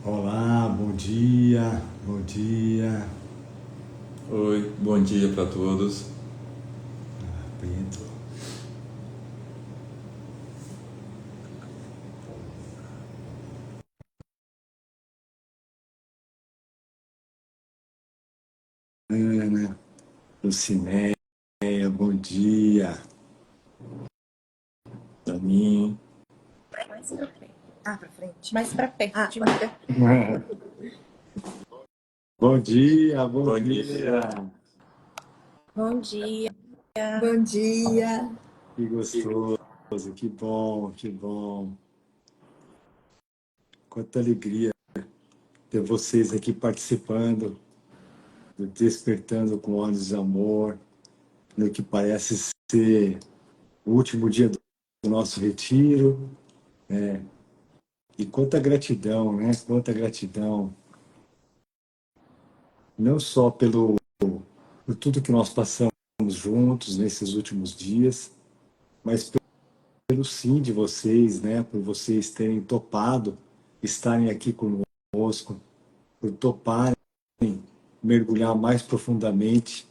Olá, bom dia, bom dia. Oi, bom dia para todos. Pedro. Ana, Lucinéia, bom dia. Daninho. Mais pra frente. Pra frente. Mais pra perto de mim. Bom dia, bom Bom dia. dia. Bom dia. Bom dia. Que gostoso, que bom, que bom. Quanta alegria ter vocês aqui participando, do Despertando com Olhos de Amor, no que parece ser o último dia do nosso retiro. E quanta gratidão, né? Quanta gratidão. Não só por tudo que nós passamos juntos nesses últimos dias, mas pelo sim de vocês, né? Por vocês terem topado estarem aqui conosco, por toparem mergulhar mais profundamente,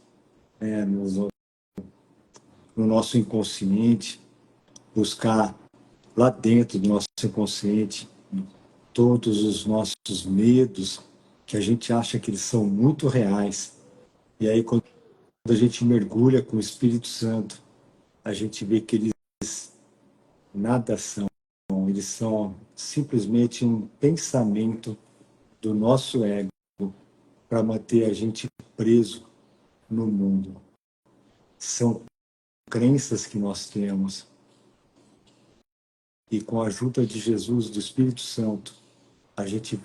né, no nosso inconsciente, buscar lá dentro do nosso inconsciente todos os nossos medos que a gente acha que eles são muito reais. E aí, quando a gente mergulha com o Espírito Santo, a gente vê que eles nada são. Eles são simplesmente um pensamento do nosso ego para manter a gente preso no mundo. São crenças que nós temos. E com a ajuda de Jesus, do Espírito Santo, a gente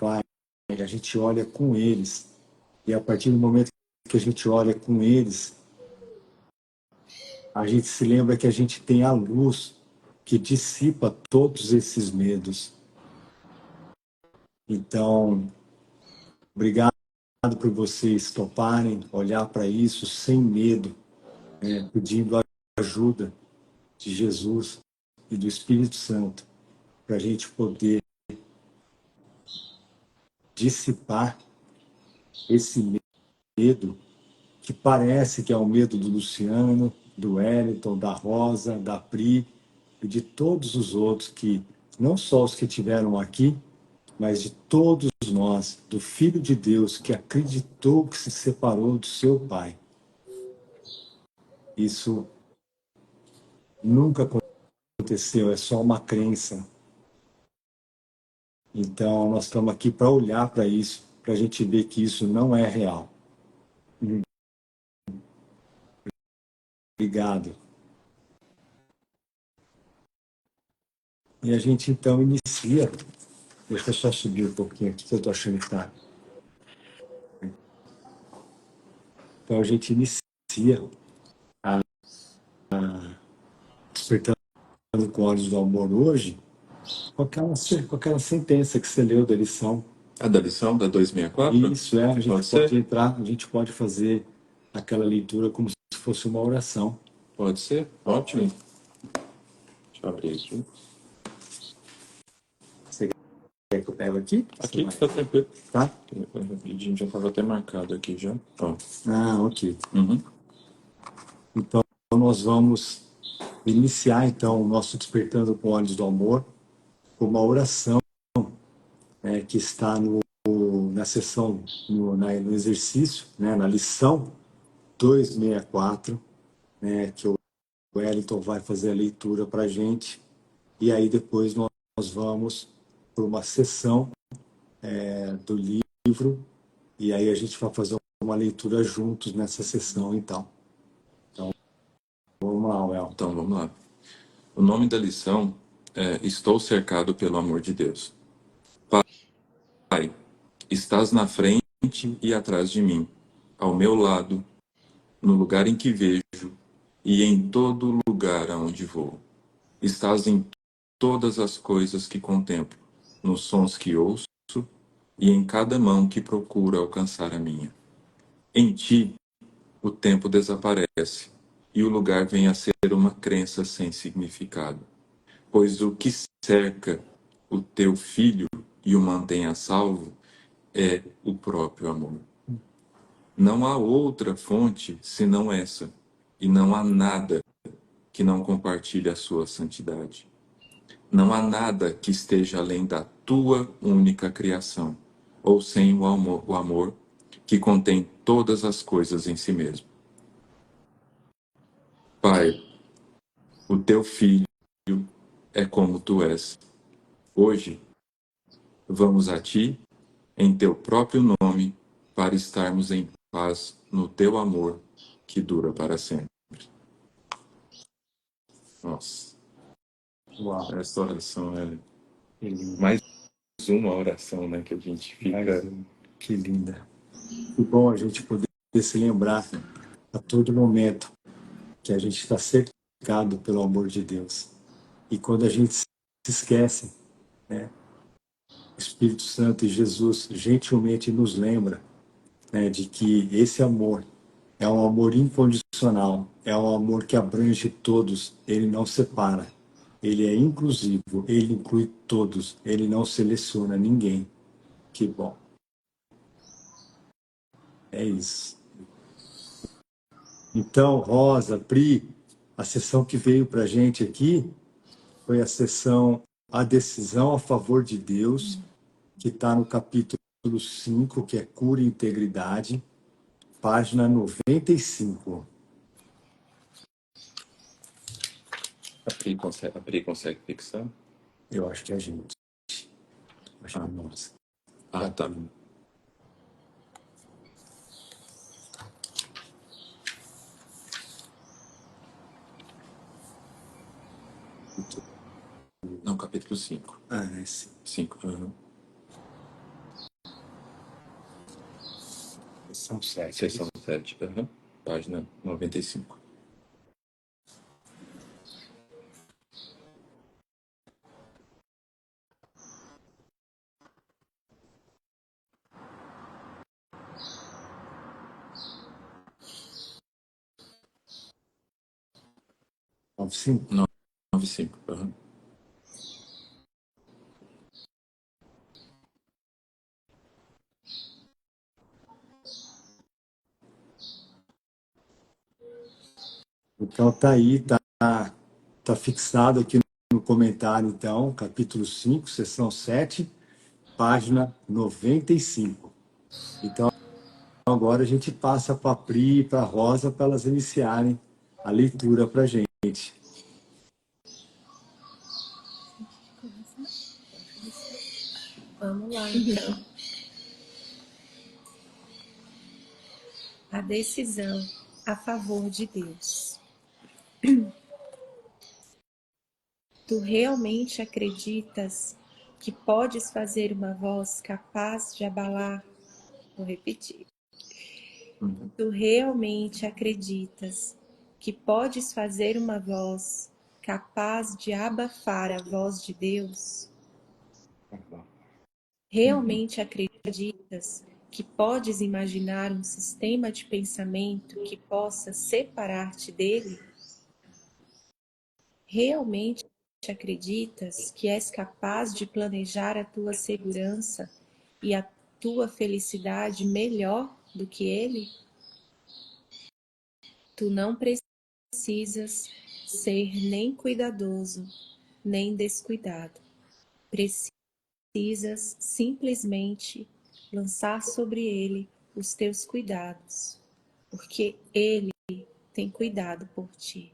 olha com eles. E a partir do momento que a gente olha com eles, a gente se lembra que a gente tem a luz que dissipa todos esses medos. Então, obrigado por vocês toparem olhar para isso sem medo, pedindo a ajuda de Jesus e do Espírito Santo para a gente poder dissipar esse medo que parece que é o medo do Luciano, do Wellington, da Rosa, da Pri e de todos os outros que, não só os que estiveram aqui, mas de todos nós, do Filho de Deus que acreditou que se separou do seu Pai. Isso nunca aconteceu, é só uma crença. Então, nós estamos aqui para olhar para isso, para a gente ver que isso não é real. Obrigado. E a gente então inicia. Deixa eu só subir um pouquinho aqui, que eu estou achando que está. Então a gente inicia a Despertando com Olhos do Amor hoje com aquela sentença que você leu da lição. A da lição da 264? Isso, a gente Pode pode ser? entrar, a gente pode fazer aquela leitura como se fosse uma oração. Pode ser? Ótimo. Deixa eu abrir aqui. Você quer que eu pego aqui? Aqui fica tranquilo. Tá? Rapidinho, já estava até marcado aqui já. Ó. Ok. Uhum. Então nós vamos iniciar então o nosso Despertando com Olhos do Amor com uma oração que está na sessão, no exercício, na lição 264, que o Wellington vai fazer a leitura para a gente, e aí depois nós vamos para uma sessão do livro, e aí a gente vai fazer uma leitura juntos nessa sessão, então. Então, vamos lá, Wellington. Então, vamos lá. O nome da lição é Estou cercado pelo amor de Deus. Pai, estás na frente e atrás de mim, ao meu lado, no lugar em que vejo e em todo lugar aonde vou. Estás em todas as coisas que contemplo, nos sons que ouço e em cada mão que procura alcançar a minha. Em ti, o tempo desaparece e o lugar vem a ser uma crença sem significado. Pois o que cerca o teu filho e o mantém a salvo é o próprio amor. Não há outra fonte senão essa, e não há nada que não compartilhe a sua santidade. Não há nada que esteja além da tua única criação, ou sem o amor que contém todas as coisas em si mesmo. Pai, o teu filho é como tu és. Hoje, vamos a ti, em teu próprio nome, para estarmos em paz no teu amor que dura para sempre. Nossa, Uau, essa oração é que linda. mais uma oração, né, que a gente fica... Que linda. Que bom a gente poder se lembrar a todo momento que a gente está cercado pelo amor de Deus. E quando a gente se esquece, né, o Espírito Santo e Jesus gentilmente nos lembra, né, de que esse amor é um amor incondicional, é um amor que abrange todos, ele não separa, ele é inclusivo, ele inclui todos, ele não seleciona ninguém. Que bom. É isso. Então, Rosa, Pri, a sessão que veio para a gente aqui foi a sessão A Decisão a Favor de Deus, que está no capítulo 5, que é Cura e Integridade, página 95. A Pri consegue fixar? Eu acho que é a gente. Acho que é nossa. Ah, tá. Não, capítulo 5. Ah, é sim. 5. São 7. Seção 7. Página 95. Sim. 95. Então tá aí, tá fixado aqui no comentário, então, capítulo 5, seção 7, página 95. Então, agora a gente passa para a Pri e para a Rosa para elas iniciarem a leitura para a gente. Vamos lá, então. A decisão a favor de Deus. Tu realmente acreditas que podes fazer uma voz capaz de abalar? Vou repetir. Tu realmente acreditas que podes fazer uma voz capaz de abafar a voz de Deus? Realmente acreditas que podes imaginar um sistema de pensamento que possa separar-te dele? Realmente acreditas que és capaz de planejar a tua segurança e a tua felicidade melhor do que ele? Tu não precisas ser nem cuidadoso, nem descuidado. Precisas simplesmente lançar sobre ele os teus cuidados, porque ele tem cuidado por ti.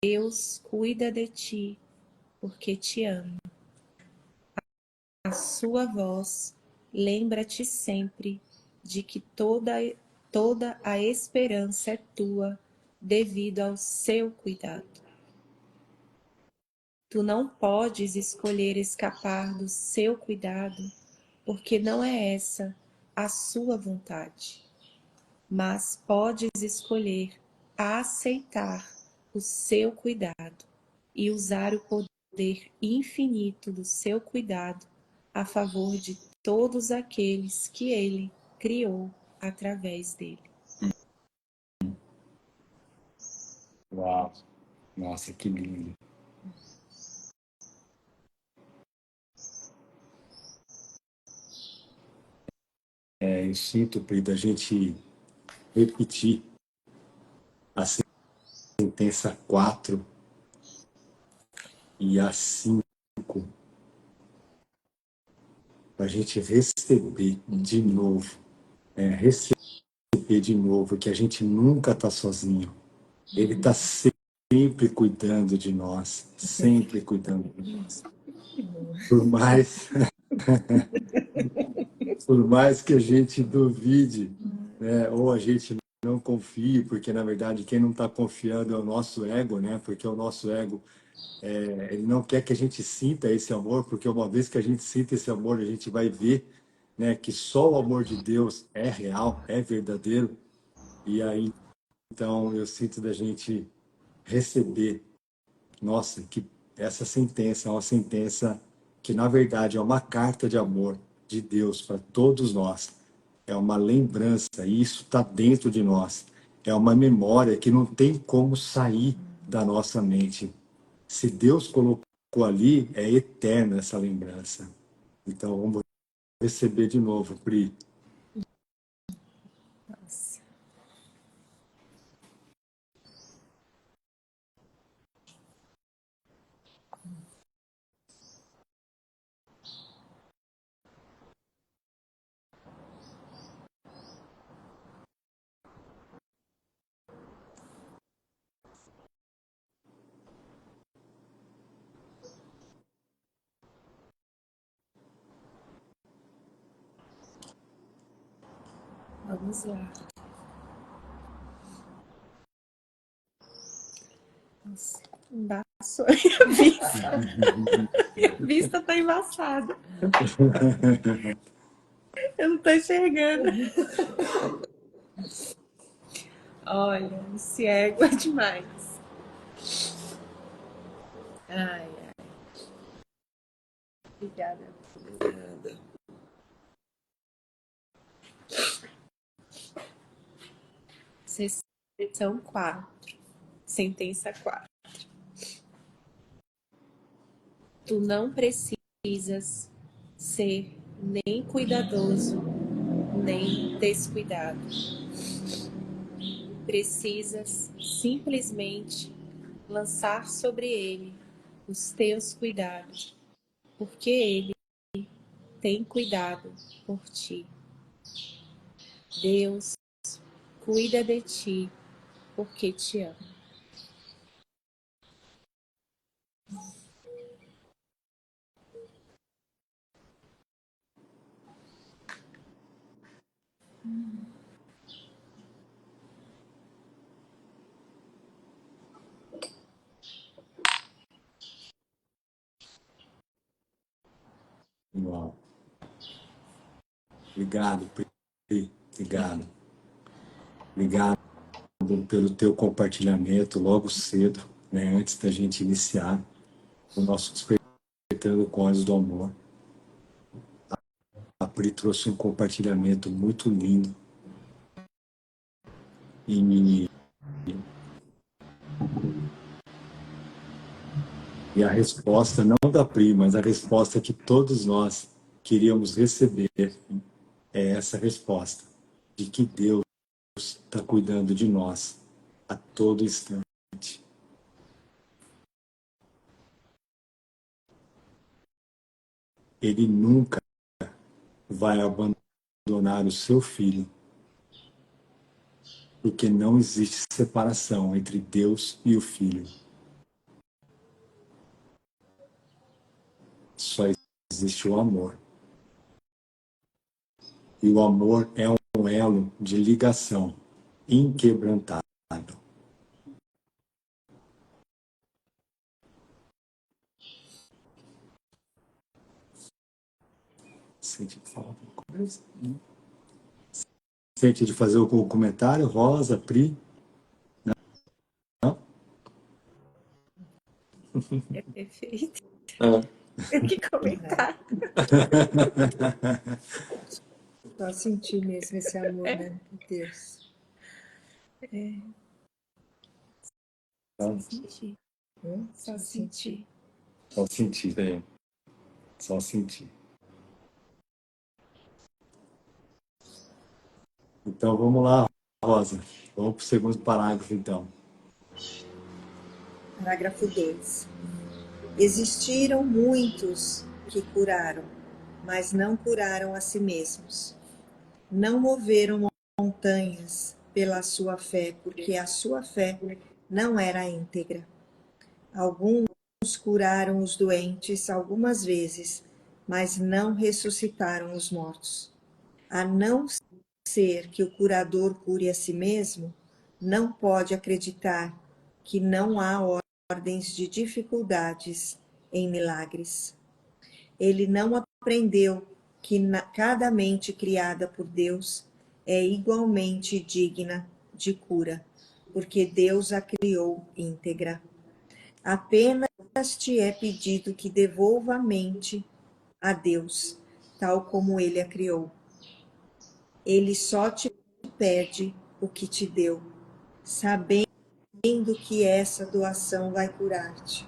Deus cuida de ti, porque te ama. A sua voz lembra-te sempre de que toda a esperança é tua devido ao seu cuidado. Tu não podes escolher escapar do seu cuidado, porque não é essa a sua vontade, mas podes escolher aceitar o seu cuidado e usar o poder infinito do seu cuidado a favor de todos aqueles que ele criou através dele. Uau! Nossa, que lindo! eu sinto, Pri, da gente repetir a sentença 4 e a 5, para a gente receber de novo, receber de novo, que a gente nunca está sozinho. Ele está sempre cuidando de nós, sempre cuidando de nós. Por mais que a gente duvide, né, ou a gente não confie, porque na verdade quem não está confiando é o nosso ego, né? Porque o nosso ego, ele não quer que a gente sinta esse amor, porque uma vez que a gente sinta esse amor, a gente vai ver, né, que só o amor de Deus é real, é verdadeiro. E aí, então, eu sinto da gente receber, nossa, que essa sentença é uma sentença que, na verdade, é uma carta de amor de Deus para todos nós. É uma lembrança, e isso está dentro de nós. É uma memória que não tem como sair da nossa mente. Se Deus colocou ali, é eterna essa lembrança. Então, vamos receber de novo, Pri. Nossa. Vamos lá. Nossa, embaçou a minha vista. Minha vista tá embaçada. Eu não tô enxergando. Olha, esse ego é demais. Ai, ai. Obrigada. Sessão 4. Sentença 4. Tu não precisas ser nem cuidadoso, nem descuidado. Precisas simplesmente lançar sobre ele os teus cuidados, porque ele tem cuidado por ti. Deus cuida de ti porque te ama. Uau. Obrigado, Pri. Obrigado. Obrigado pelo teu compartilhamento logo cedo, né, antes da gente iniciar o nosso Despertando com Olhos do Amor. A Pri trouxe um compartilhamento muito lindo e a resposta, não da Pri, mas a resposta que todos nós queríamos receber é essa resposta, de que Deus está cuidando de nós a todo instante. Ele nunca vai abandonar o seu filho, porque não existe separação entre Deus e o filho. Só existe o amor. E o amor é um elo de ligação inquebrantável. Sente de falar alguma coisa? Sente de fazer algum comentário, Rosa, Pri? Não? É perfeito. É. Tem que comentar. Só sentir mesmo esse amor, né, de Deus. Só sentir. Só Só sentir. Só sentir. Sim. Só sentir. Então vamos lá, Rosa. Vamos para o segundo parágrafo, então. Parágrafo 2. Existiram muitos que curaram, mas não curaram a si mesmos. Não moveram montanhas pela sua fé, porque a sua fé não era íntegra. Alguns curaram os doentes algumas vezes, mas não ressuscitaram os mortos. A não ser que o curador cure a si mesmo, não pode acreditar que não há ordens de dificuldades em milagres. Ele não aprendeu que cada mente criada por Deus é igualmente digna de cura, porque Deus a criou íntegra. Apenas te é pedido que devolva a mente a Deus, tal como ele a criou. Ele só te pede o que te deu, sabendo que essa doação vai curar-te.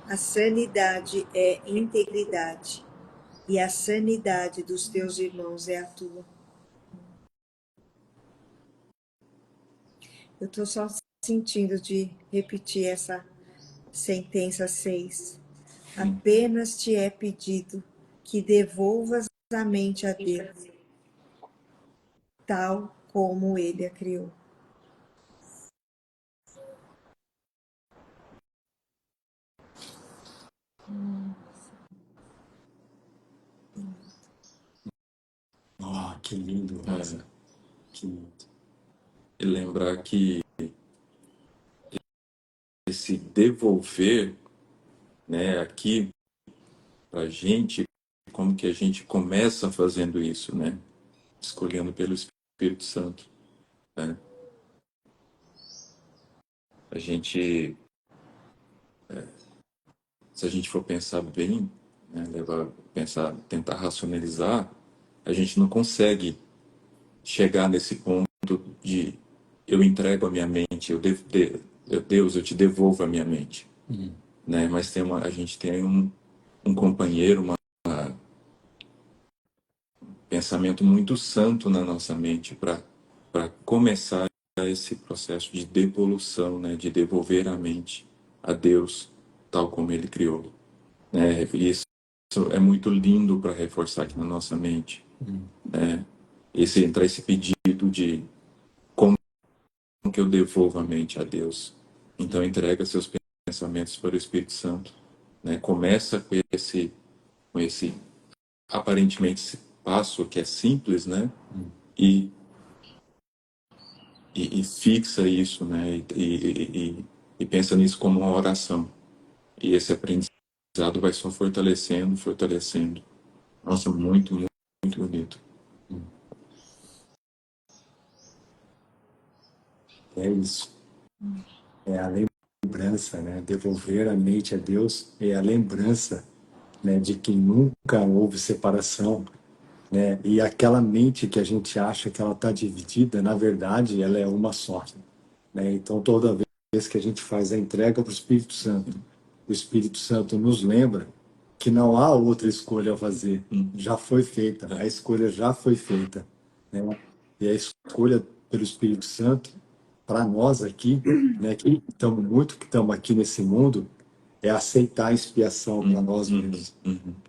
A sanidade é integridade, e a sanidade dos teus irmãos é a tua. Eu estou só sentindo de repetir essa sentença 6. Apenas te é pedido que devolvas a mente a Deus, tal como ele a criou. Oh, que lindo, Rosa. Que lindo. E lembrar que esse devolver, né, aqui pra gente, como que a gente começa fazendo isso, né? Escolhendo pelo Espírito Santo, né? A gente, se a gente for pensar bem, né, pensar, tentar racionalizar, a gente não consegue chegar nesse ponto de eu entrego a minha mente, Deus, eu te devolvo a minha mente, né? Mas a gente tem um companheiro, pensamento muito santo na nossa mente para começar esse processo de devolução, né, de devolver a mente a Deus tal como Ele criou, né? E isso é muito lindo para reforçar aqui na nossa mente, né? Esse pedido de como que eu devolvo a mente a Deus. Então entrega seus pensamentos para o Espírito Santo, né? Começa com esse aparentemente esse passo que é simples, né? E e fixa isso, né? E pensa nisso como uma oração. E esse aprendizado vai só fortalecendo, fortalecendo. Nossa, muito, muito, muito bonito. É isso. É a lembrança, né? Devolver a mente a Deus é a lembrança, né, de que nunca houve separação, né? E aquela mente que a gente acha que ela está dividida, na verdade, ela é uma só, né? Então, toda vez que a gente faz a entrega para o Espírito Santo nos lembra que não há outra escolha a fazer. Já foi feita, a escolha já foi feita, né? E a escolha pelo Espírito Santo, para nós aqui, né, que estamos aqui nesse mundo, é aceitar a expiação para nós mesmos.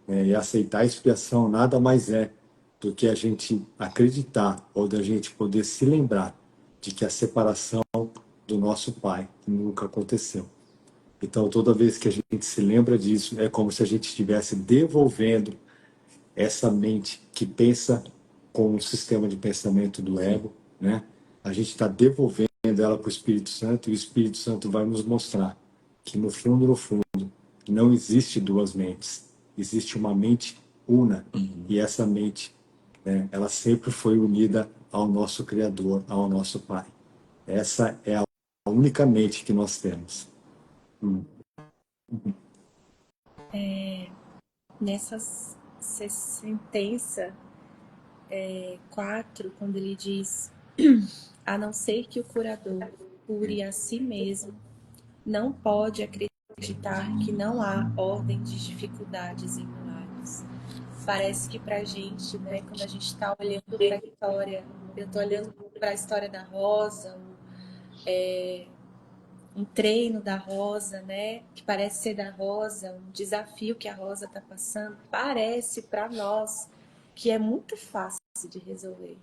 E aceitar a expiação nada mais é do que a gente acreditar ou da gente poder se lembrar de que a separação do nosso Pai nunca aconteceu. Então, toda vez que a gente se lembra disso, é como se a gente estivesse devolvendo essa mente que pensa com o sistema de pensamento do ego, né? A gente está devolvendo ela para o Espírito Santo e o Espírito Santo vai nos mostrar que no fundo, não existe duas mentes, existe uma mente una e essa mente, né, ela sempre foi unida ao nosso Criador, ao nosso Pai. Essa é a única mente que nós temos. Nessa sentença 4, quando ele diz: a não ser que o curador cure a si mesmo, não pode acreditar que não há ordem de dificuldades em milagres. Parece que pra gente, né, quando a gente está olhando para a história, eu estou olhando para a história da Rosa, um treino da Rosa, né, que parece ser da Rosa, um desafio que a Rosa está passando, parece para nós que é muito fácil de resolver,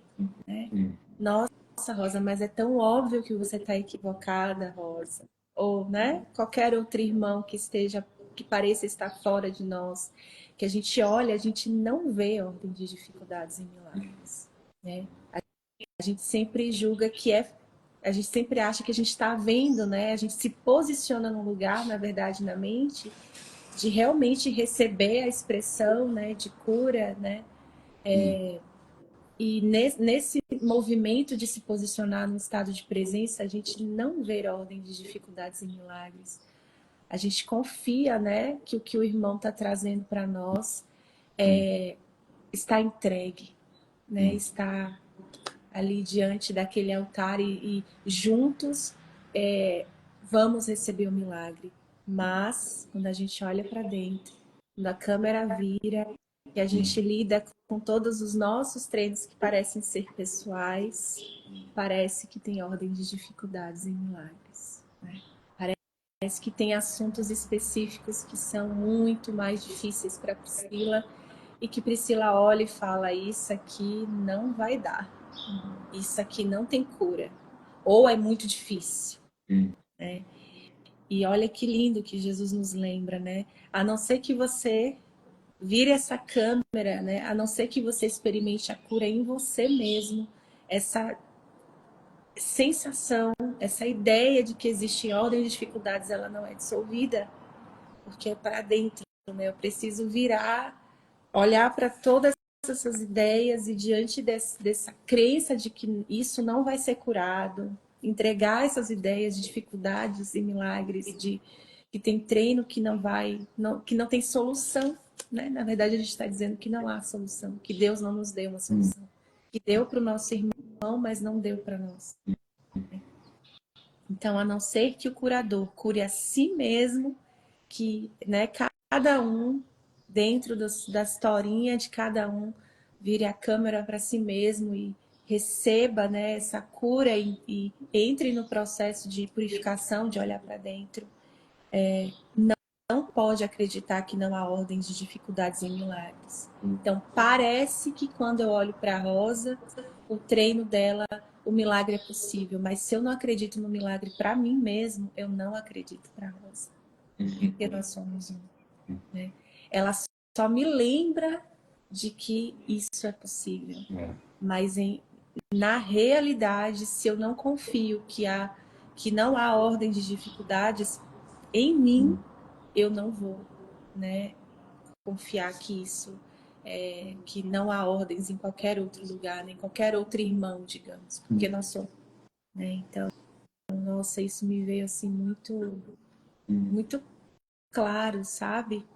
né? Nossa, Rosa, mas é tão óbvio que você está equivocada, Rosa. Ou, né, qualquer outro irmão que pareça estar fora de nós, que a gente olha, a gente não vê ordem de dificuldades e milagres, né? A gente sempre julga a gente sempre acha que a gente está vendo, né? A gente se posiciona num lugar, na verdade, na mente, de realmente receber a expressão, né, de cura, né? E nesse movimento de se posicionar no estado de presença, a gente não vê ordem de dificuldades e milagres. A gente confia, né, que o que o irmão está trazendo para nós está entregue, né? Está ali diante daquele altar e juntos vamos receber o milagre. Mas quando a gente olha para dentro, quando a câmera vira e a gente lida com todos os nossos treinos que parecem ser pessoais, parece que tem ordem de dificuldades e milagres, né? Parece que tem assuntos específicos que são muito mais difíceis para Priscila e que Priscila olha e fala: isso aqui não vai dar, isso aqui não tem cura, ou é muito difícil, né? E olha que lindo que Jesus nos lembra, né? A não ser que você vire essa câmera, né? A não ser que você experimente a cura em você mesmo, essa sensação, essa ideia de que existe ordem de dificuldades, ela não é dissolvida, porque é para dentro, né? Eu preciso virar, olhar para todas essas ideias e diante dessa crença de que isso não vai ser curado, entregar essas ideias de dificuldades e milagres, de que tem treino que que não tem solução, né? Na verdade, a gente está dizendo que não há solução, que Deus não nos deu uma solução, que deu para o nosso irmão, mas não deu para nós. Então, a não ser que o curador cure a si mesmo, que, né, cada um, dentro da historinha de cada um, vire a câmera para si mesmo e receba, né, essa cura e entre no processo de purificação, de olhar para dentro, não pode acreditar que não há ordens de dificuldades e milagres. Então, parece que quando eu olho para a Rosa, o treino dela, o milagre é possível. Mas se eu não acredito no milagre para mim mesmo, eu não acredito para a Rosa. Porque nós somos um, né? Ela só me lembra de que isso é possível. Mas na realidade, se eu não confio que não há ordem de dificuldades em mim, eu não vou, né, confiar que que não há ordens em qualquer outro lugar, nem qualquer outro irmão, digamos, porque nós somos, né? Então, nossa, isso me veio assim muito claro, sabe?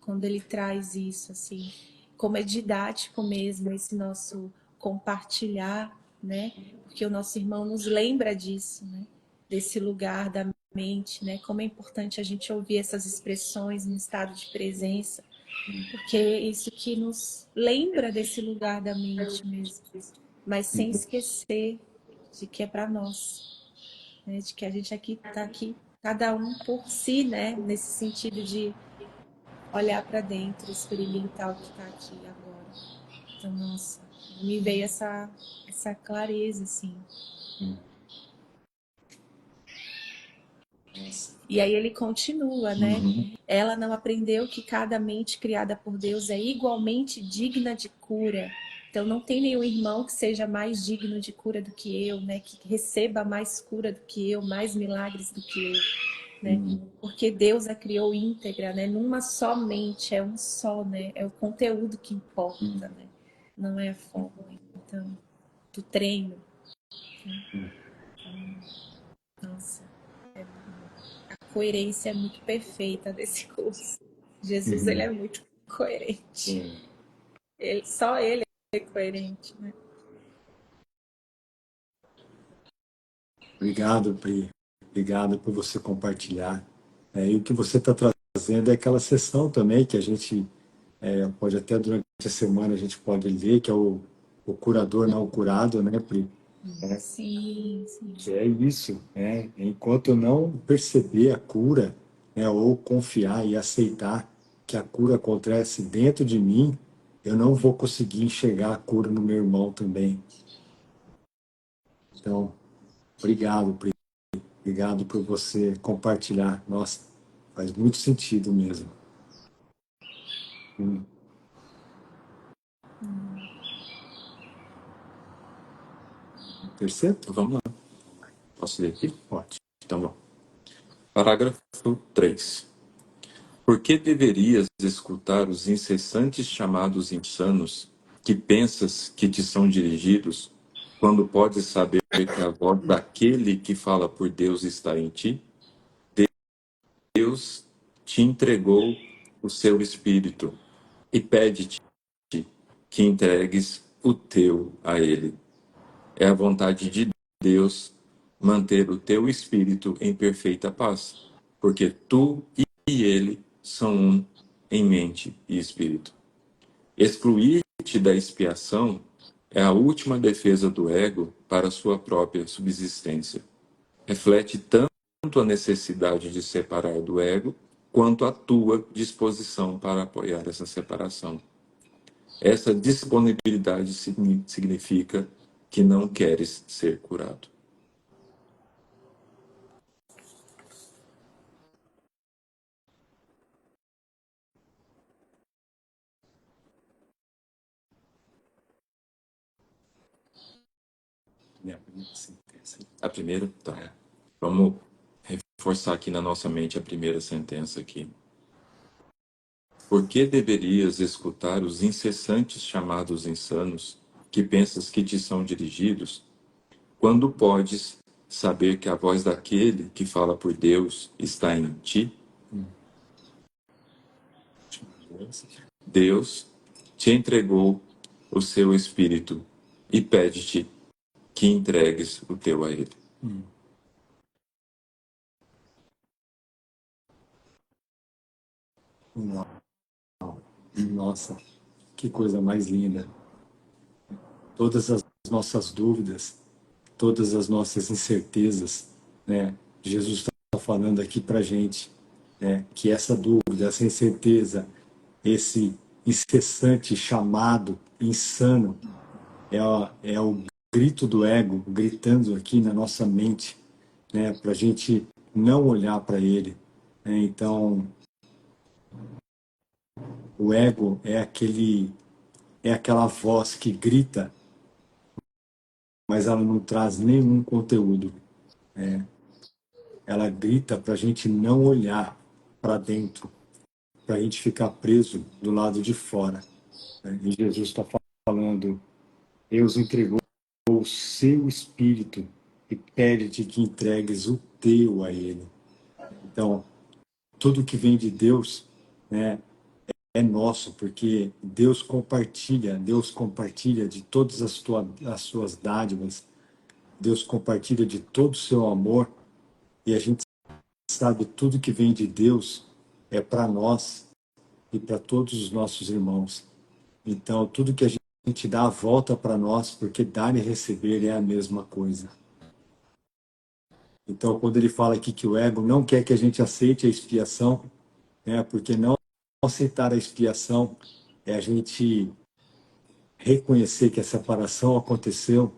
Quando ele traz isso, assim, como é didático mesmo esse nosso compartilhar, né? Porque o nosso irmão nos lembra disso, né? Desse lugar da mente, né? Como é importante a gente ouvir essas expressões no estado de presença, porque é isso que nos lembra desse lugar da mente mesmo, mas sem esquecer de que é para nós, né? De que a gente está aqui, cada um por si, né? Nesse sentido de olhar para dentro, experimentar o que está aqui agora. Então, nossa, me veio essa clareza, assim. E aí ele continua, né? Ela não aprendeu que cada mente criada por Deus é igualmente digna de cura. Então não tem nenhum irmão que seja mais digno de cura do que eu, né? Que receba mais cura do que eu, mais milagres do que eu, né? Porque Deus a criou íntegra, né? Numa só mente, é um só, né? É o conteúdo que importa, né? Não é a forma. Então, do treino. Né? Nossa, coerência é muito perfeita desse curso. Jesus, ele é muito coerente. Só ele é coerente, né? Obrigado, Pri. Obrigado por você compartilhar. E o que você está trazendo é aquela sessão também que a gente pode até durante a semana a gente pode ler, que é o curador não curado, né, Pri? Sim, sim. Que é isso, né? Enquanto eu não perceber a cura, né, ou confiar e aceitar que a cura acontece dentro de mim, eu não vou conseguir enxergar a cura no meu irmão também. Então, obrigado, Pri. Obrigado por você compartilhar. Nossa, faz muito sentido mesmo. Terceiro? Vamos lá. Posso ler aqui? Pode. Então, bom. Parágrafo 3. Por que deverias escutar os incessantes chamados insanos, que pensas que te são dirigidos, quando podes saber que a voz daquele que fala por Deus está em ti? Deus te entregou o seu Espírito e pede-te que entregues o teu a Ele. É a vontade de Deus manter o teu espírito em perfeita paz, porque tu e Ele são um em mente e espírito. Excluir-te da expiação é a última defesa do ego para sua própria subsistência. Reflete tanto a necessidade de separar do ego, quanto a tua disposição para apoiar essa separação. Essa disponibilidade significa que não queres ser curado. Minha primeira sentença. A primeira, tá. Vamos reforçar aqui na nossa mente a primeira sentença aqui. Por que deverias escutar os incessantes chamados insanos, que pensas que te são dirigidos, quando podes saber que a voz daquele que fala por Deus está em ti? Deus te entregou o seu Espírito e pede-te que entregues o teu a Ele. Nossa, que coisa mais linda. Todas as nossas dúvidas, todas as nossas incertezas, né? Jesus está falando aqui para gente, né? Que essa dúvida, essa incerteza, esse incessante chamado insano é o grito do ego gritando aqui na nossa mente, né? Para a gente não olhar para ele, né? Então, o ego é aquela voz que grita, mas ela não traz nenhum conteúdo. Ela grita para a gente não olhar para dentro, para a gente ficar preso do lado de fora. Né? E Jesus está falando, Deus entregou o seu Espírito e pede-te que entregues o teu a Ele. Então, tudo que vem de Deus, né, é nosso, porque Deus compartilha de todas as suas dádivas, Deus compartilha de todo o seu amor, e a gente sabe tudo que vem de Deus é para nós e para todos os nossos irmãos. Então, tudo que a gente dá volta para nós, porque dar e receber é a mesma coisa. Então, quando ele fala aqui que o ego não quer que a gente aceite a expiação, né, porque não aceitar a expiação é a gente reconhecer que a separação aconteceu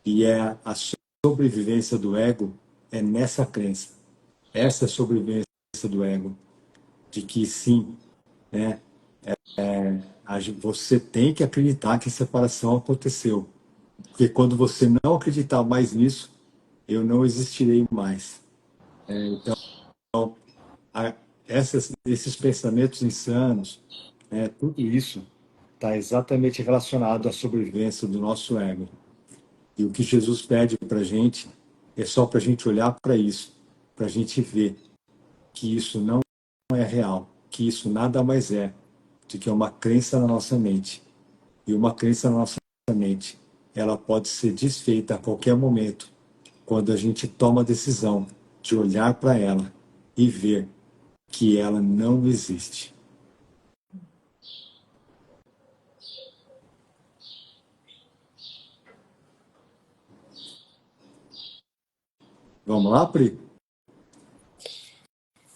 e é a sobrevivência do ego é nessa crença. Essa é a sobrevivência do ego, de que sim, né, você tem que acreditar que a separação aconteceu. Porque quando você não acreditar mais nisso, eu não existirei mais. Então, a, esses pensamentos insanos, né, tudo isso está exatamente relacionado à sobrevivência do nosso ego. E o que Jesus pede para a gente é só para a gente olhar para isso, para a gente ver que isso não é real, que isso nada mais é do que uma crença na nossa mente. E uma crença na nossa mente, ela pode ser desfeita a qualquer momento, quando a gente toma a decisão de olhar para ela e ver que ela não existe. Vamos lá, Pri?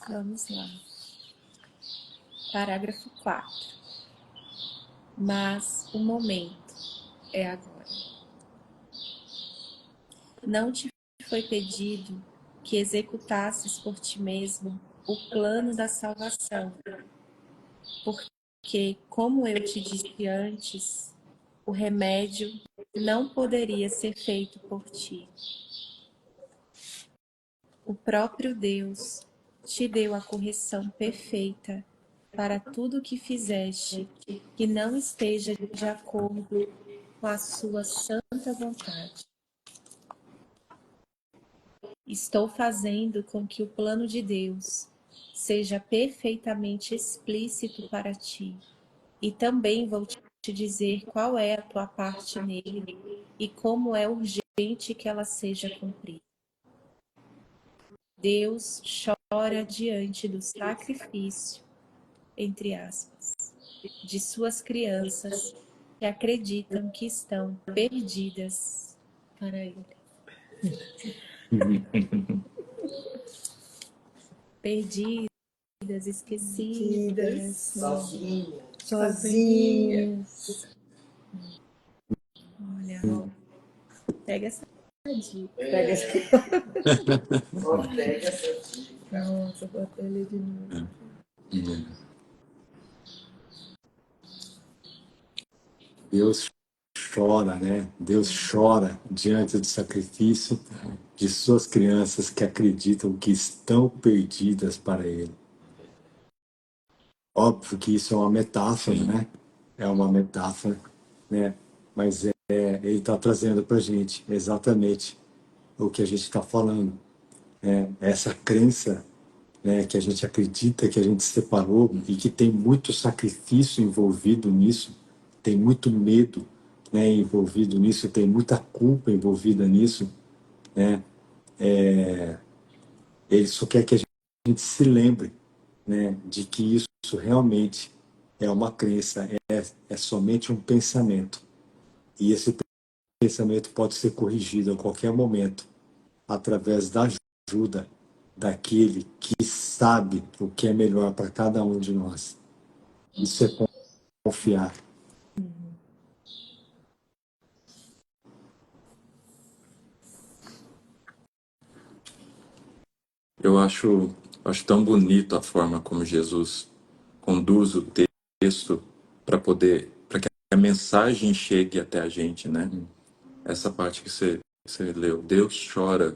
Vamos lá. Parágrafo 4. Mas o momento é agora. Não te foi pedido que executasses por ti mesmo o plano da salvação, porque, como eu te disse antes, o remédio não poderia ser feito por ti. O próprio Deus te deu a correção perfeita para tudo o que fizeste, que não esteja de acordo com a sua santa vontade. Estou fazendo com que o plano de Deus seja perfeitamente explícito para ti, e também vou te dizer qual é a tua parte nele e como é urgente que ela seja cumprida. Deus chora diante do sacrifício, entre aspas, de suas crianças que acreditam que estão perdidas para ele. Perdidas, esquecidas, sozinhas. Olha, ó, pega essa dica. Pega essa... Nossa, vou até ler de novo. Deus chora, né? Deus chora diante do sacrifício de suas crianças que acreditam que estão perdidas para Ele. Óbvio que isso é uma metáfora, né? É uma metáfora, né? Mas ele está trazendo para a gente exatamente o que a gente está falando. Essa crença, né, que a gente acredita que a gente separou e que tem muito sacrifício envolvido nisso, tem muito medo, né, envolvido nisso, tem muita culpa envolvida nisso, né? Ele só quer que a gente se lembre, né, de que isso realmente é uma crença, é somente um pensamento. E esse pensamento pode ser corrigido a qualquer momento através da ajuda daquele que sabe o que é melhor para cada um de nós. Isso é confiar. Eu acho tão bonito a forma como Jesus conduz o texto para que a mensagem chegue até a gente, né? Essa parte que você leu, Deus chora.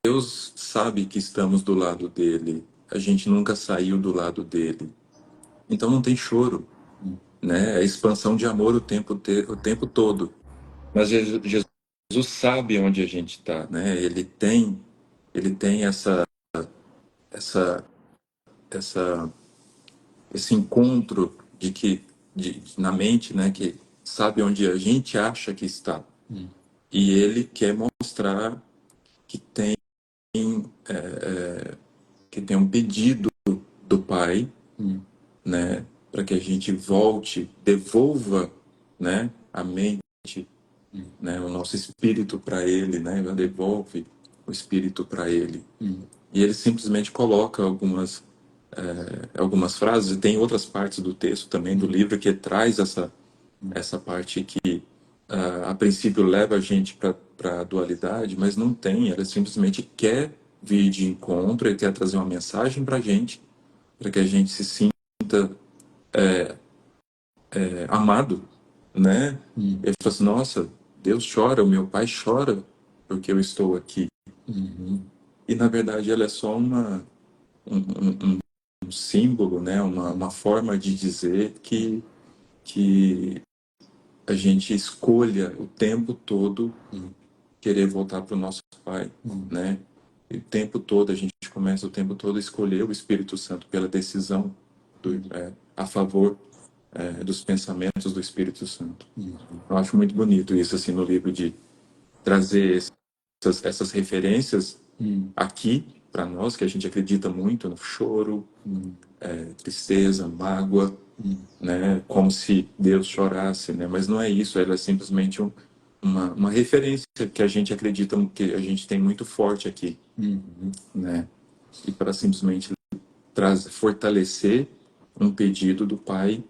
Deus sabe que estamos do lado dele. A gente nunca saiu do lado dele. Então não tem choro, né? É expansão de amor o tempo todo. Mas Jesus sabe onde a gente está, né? Ele tem essa, esse encontro na mente, né? Que sabe onde a gente acha que está. E ele quer mostrar que tem um pedido do Pai, né? Para que a gente devolva, né? A mente, né? O nosso espírito para Ele, né? Devolve o espírito para Ele. E ele simplesmente coloca algumas frases, e tem outras partes do texto também do livro que traz essa parte que a princípio leva a gente para a dualidade, mas não tem, ela simplesmente quer vir de encontro e quer trazer uma mensagem para a gente, para que a gente se sinta amado, né? Ele fala assim, nossa, Deus chora, o meu pai chora porque eu estou aqui. E na verdade ela é só um, um símbolo, né? Uma forma de dizer que a gente escolha o tempo todo querer voltar para o nosso Pai, né? E o tempo todo, a gente começa o tempo todo a escolher o Espírito Santo pela decisão a favor dos pensamentos do Espírito Santo. Eu acho muito bonito isso, assim, no livro, de trazer essas referências aqui para nós, que a gente acredita muito no choro, tristeza, mágoa, né? Como se Deus chorasse, né? Mas não é isso, ela é simplesmente uma referência que a gente acredita, que a gente tem muito forte aqui, né? E para simplesmente fortalecer um pedido do Pai,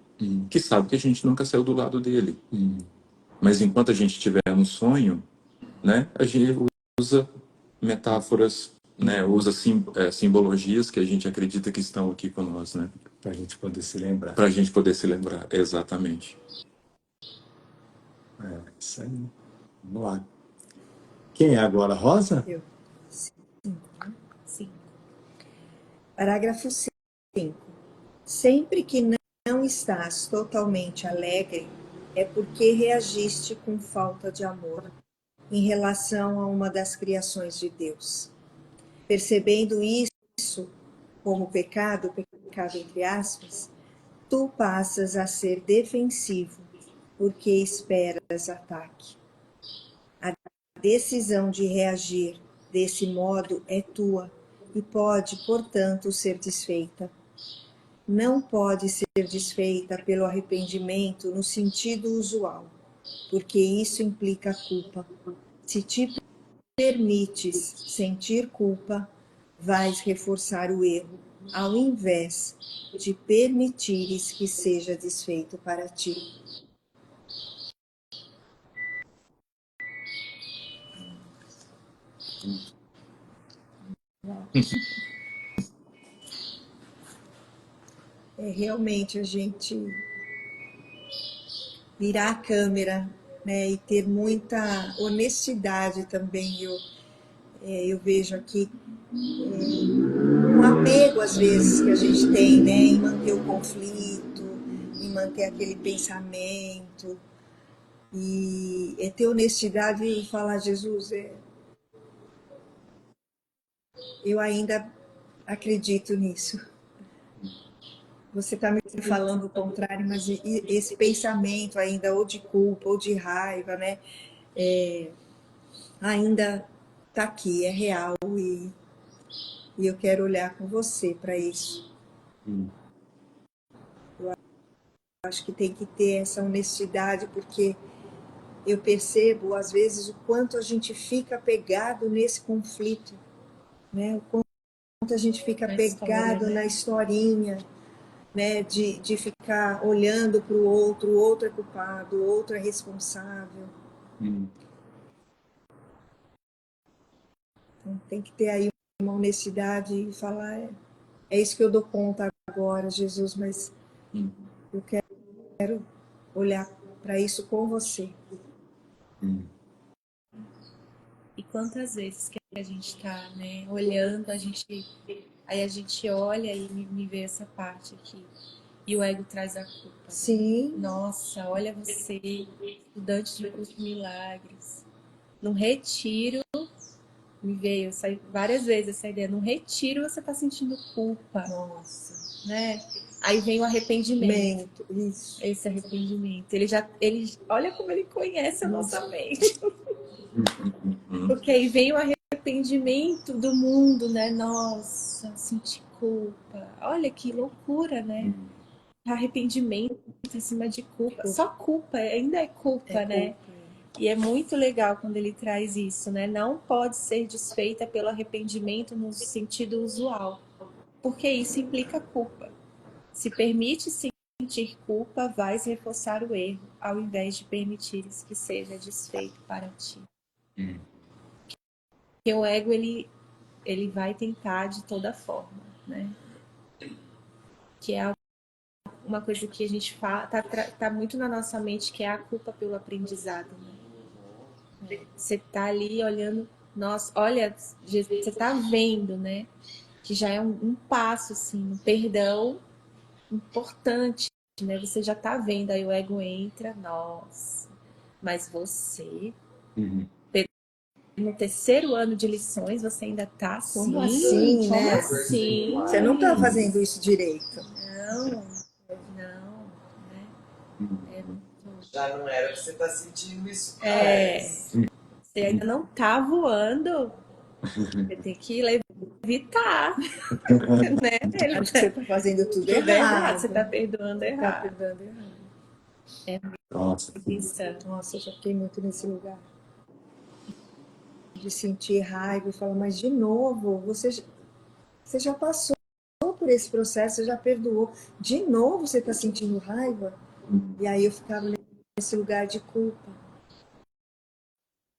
que sabe que a gente nunca saiu do lado dele. Mas enquanto a gente tiver um sonho, né, a gente usa metáforas, né, usa simbologias que a gente acredita que estão aqui com nós, né? Para a gente poder se lembrar. Para a gente poder se lembrar, exatamente. Isso aí. Vamos lá. Quem é agora? Rosa? Eu. Sim. Parágrafo 5. Sempre que não estás totalmente alegre, é porque reagiste com falta de amor em relação a uma das criações de Deus. Percebendo isso como pecado entre aspas, tu passas a ser defensivo, porque esperas ataque. A decisão de reagir desse modo é tua e pode, portanto, ser desfeita. Não pode ser desfeita pelo arrependimento no sentido usual, porque isso implica culpa. Se te permites sentir culpa, vais reforçar o erro, ao invés de permitires que seja desfeito para ti. É realmente a gente virar a câmera, né, e ter muita honestidade também. Eu vejo aqui um apego, às vezes, que a gente tem, né, em manter o conflito, em manter aquele pensamento. E é ter honestidade e falar, Jesus, eu ainda acredito nisso. Você está me falando o contrário, mas esse pensamento ainda, ou de culpa, ou de raiva, né, ainda está aqui, é real, e eu quero olhar com você para isso. Eu acho que tem que ter essa honestidade, porque eu percebo, às vezes, o quanto a gente fica pegado nesse conflito, né? O quanto a gente fica pegado na historinha, né? De ficar olhando para o outro é culpado, o outro é responsável. Então, tem que ter aí uma honestidade e falar, é isso que eu dou conta agora, Jesus, mas eu quero olhar para isso com você. E quantas vezes que a gente está, né, olhando, aí a gente olha e me vê essa parte aqui. E o ego traz a culpa. Sim. Nossa, olha você, estudante de curso de milagres. Num retiro, me veio várias vezes essa ideia. Num retiro você está sentindo culpa. Nossa. Né? Aí vem o arrependimento. Isso. Esse arrependimento. Olha como ele conhece a nossa mente. Porque aí vem o arrependimento do mundo, né? Nossa, senti culpa. Olha que loucura, né? Arrependimento em cima de culpa. Só culpa, ainda é culpa, né? E é muito legal quando ele traz isso, né? Não pode ser desfeita pelo arrependimento no sentido usual, porque isso implica culpa. Se permite sentir culpa, vais reforçar o erro, ao invés de permitires que seja desfeito para ti. Porque o ego, ele vai tentar de toda forma, né? Que é uma coisa que a gente fala, tá muito na nossa mente, que é a culpa pelo aprendizado, né? Você tá ali olhando, nossa, olha, Jesus, você tá vendo, né? Que já é um passo, assim, um perdão importante, né? Você já tá vendo, aí o ego entra, nossa, mas você, no terceiro ano de lições, você ainda tá assim? Como assim, Como né? assim? Você não tá fazendo isso direito. Não, né? Já não era que você tá sentindo isso. Você ainda não tá voando, você tem que levitar, né? Acho que você tá fazendo tudo errado. Você tá perdoando errado. Tá perdoando errado. Nossa, Isso. Nossa, eu já fiquei muito nesse lugar. De sentir raiva e falar, mas de novo, você já passou por esse processo, você já perdoou. De novo você está sentindo raiva? E aí eu ficava nesse lugar de culpa.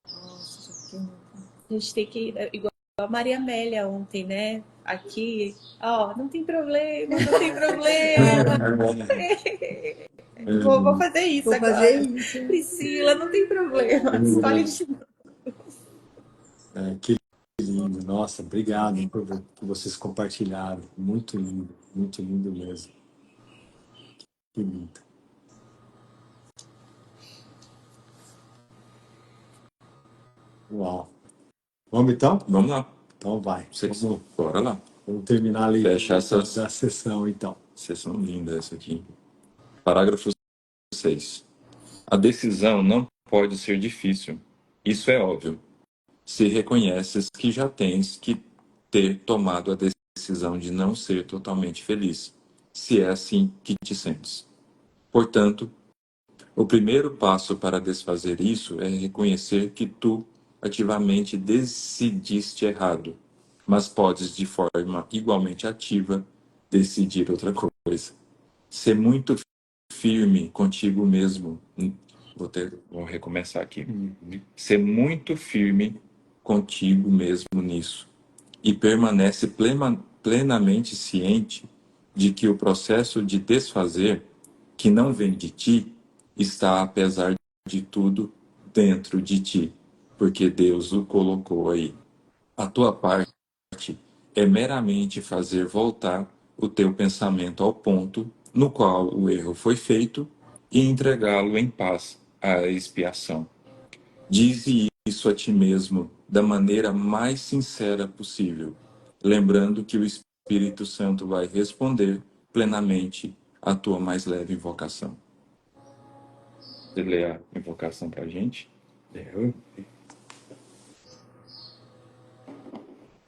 Nossa, já fiquei muito. A gente tem que, igual a Maria Amélia ontem, né? Aqui, ó, não tem problema, não tem problema. Vou fazer isso Vou agora. fazer isso. Priscila, não tem problema. Escolhe de novo. que lindo. Nossa, obrigado por vocês compartilharem. Muito lindo mesmo. Que lindo. Uau. Vamos então? Vamos lá. Então vai. Vocês, bora lá. Vamos terminar a leitura Fecha essas- da sessão, então. Sessão linda essa aqui. Parágrafo 6. A decisão não pode ser difícil. Isso é óbvio. Se reconheces que já tens que ter tomado a decisão de não ser totalmente feliz, se é assim que te sentes. Portanto, o primeiro passo para desfazer isso é reconhecer que tu ativamente decidiste errado, mas podes de forma igualmente ativa decidir outra coisa. Ser muito firme contigo mesmo. Vou recomeçar aqui. Ser muito firme contigo mesmo nisso e permanece plenamente ciente de que o processo de desfazer, que não vem de ti, está, apesar de tudo, dentro de ti, porque Deus o colocou aí. A tua parte é meramente fazer voltar o teu pensamento ao ponto no qual o erro foi feito e entregá-lo em paz à expiação. Dize isso a ti mesmo da maneira mais sincera possível, lembrando que o Espírito Santo vai responder plenamente à tua mais leve invocação. Você lê a invocação para a gente? Eu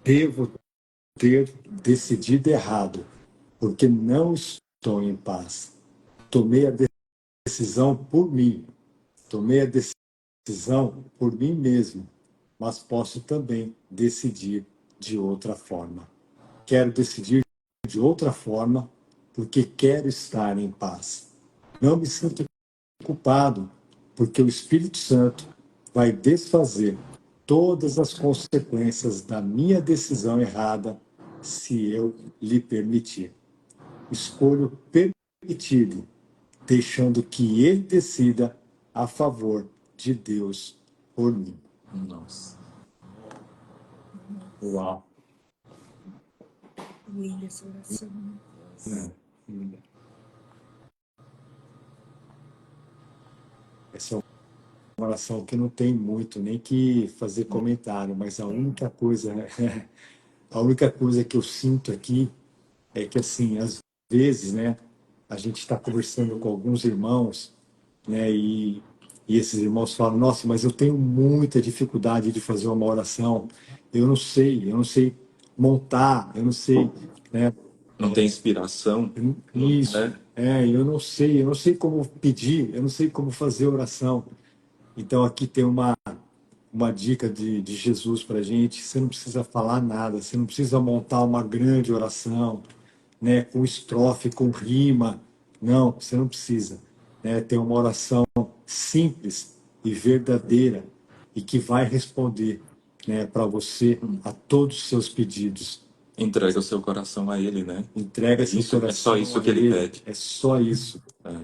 devo ter decidido errado, porque não estou em paz. Tomei a decisão por mim. Tomei a decisão por mim mesmo, mas posso também decidir de outra forma. Quero decidir de outra forma porque quero estar em paz. Não me sinto culpado, porque o Espírito Santo vai desfazer todas as consequências da minha decisão errada se eu lhe permitir. Escolho permitido, deixando que ele decida a favor de Deus por mim. Nossa. Uau. Linda essa oração. Essa é uma oração que não tem muito nem que fazer comentário, mas a única coisa, a única coisa que eu sinto aqui é que, assim, às vezes, né, a gente está conversando com alguns irmãos, né, e esses irmãos falam, nossa, mas eu tenho muita dificuldade de fazer uma oração, eu não sei montar, eu não sei, né, Não tem inspiração? isso, né? eu não sei como pedir, eu não sei como fazer oração. Então aqui tem uma dica de Jesus para a gente, você não precisa falar nada, você não precisa montar uma grande oração, né, com estrofe, com rima, não, você não precisa. Né, tem uma oração simples e verdadeira e que vai responder, né, para você a todos os seus pedidos. Entrega o seu coração a ele, né? Entrega seu Isso, é coração só isso a que ele pede. É só isso. É.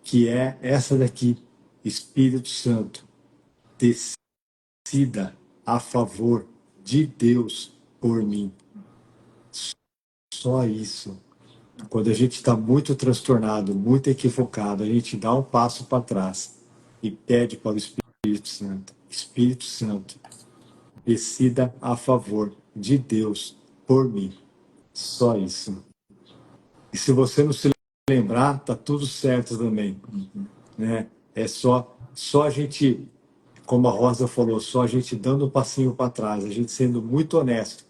Que é essa daqui, Espírito Santo, decida a favor de Deus por mim. Só isso. Quando a gente está muito transtornado, muito equivocado, a gente dá um passo para trás e pede para o Espírito Santo: Espírito Santo, decida a favor de Deus por mim. Só isso. E se você não se lembrar, tá tudo certo também, né? É só a gente, como a Rosa falou, só a gente dando um passinho para trás, a gente sendo muito honesto,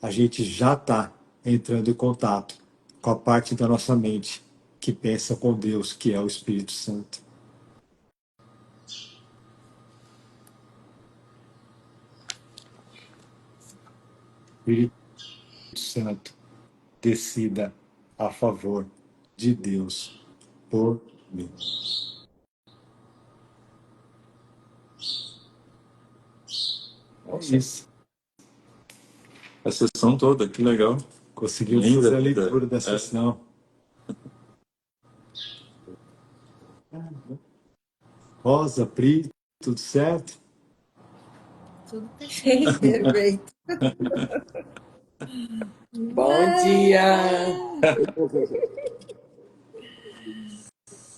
a gente já está entrando em contato com a parte da nossa mente que pensa com Deus, que é o Espírito Santo. Espírito Santo, decida a favor de Deus por mim. É isso. A sessão toda, que legal. Conseguiu Linda, fazer a linda. leitura da É. sessão. Rosa, Pri, tudo certo? Tudo perfeito. Perfeito. Bom dia!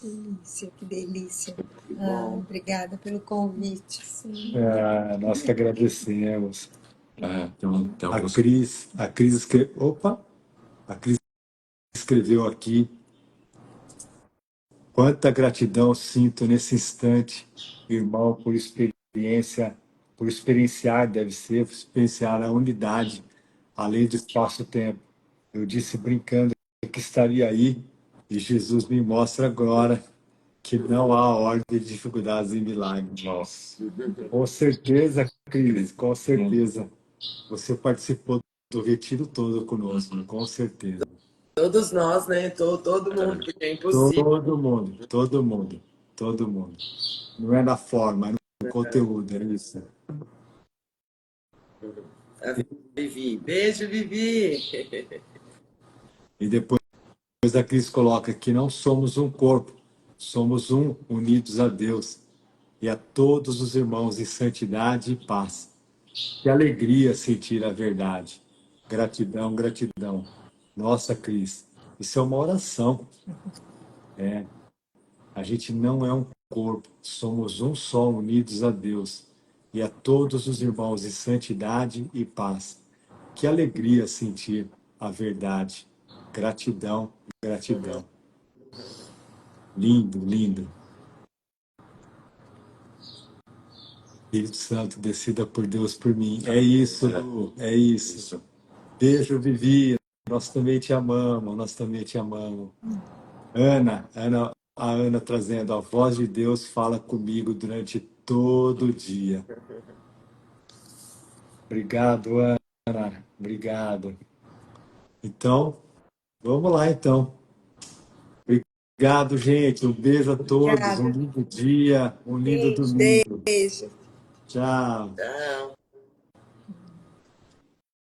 Delícia, que delícia. Que bom. Obrigada pelo convite. Sim. Nós que agradecemos. Tem um A Cris escreveu aqui: quanta gratidão sinto nesse instante, irmão, por experienciar, deve ser, por experienciar a unidade, além do espaço-tempo. Eu disse brincando que estaria aí, e Jesus me mostra agora que não há ordem de dificuldades em milagres. Nossa. Com certeza, Cris, com certeza. Você participou do retiro todo conosco, com certeza. Todos nós, né? Todo mundo, porque é impossível. Todo mundo. Não é na forma, é no conteúdo, é isso. A Vivi. Beijo, Vivi! E depois a Cris coloca que não somos um corpo, somos um unidos a Deus e a todos os irmãos em santidade e paz. Que alegria sentir a verdade. Gratidão, gratidão. Nossa, Cris, isso é uma oração. A gente não é um corpo, somos um só, unidos a Deus e a todos os irmãos em santidade e paz. Que alegria sentir a verdade. Gratidão, gratidão. Lindo, lindo. Espírito Santo, descida por Deus por mim. É isso, Lu, é isso. Beijo, Vivi. Nós também te amamos, nós também te amamos. A Ana trazendo a voz de Deus fala comigo durante todo o dia. Obrigado, Ana. Obrigado. Então, vamos lá então. Obrigado, gente. Um beijo a todos. Um Obrigada. lindo dia, um lindo Beijo. domingo. Beijo. Tchau. Tchau.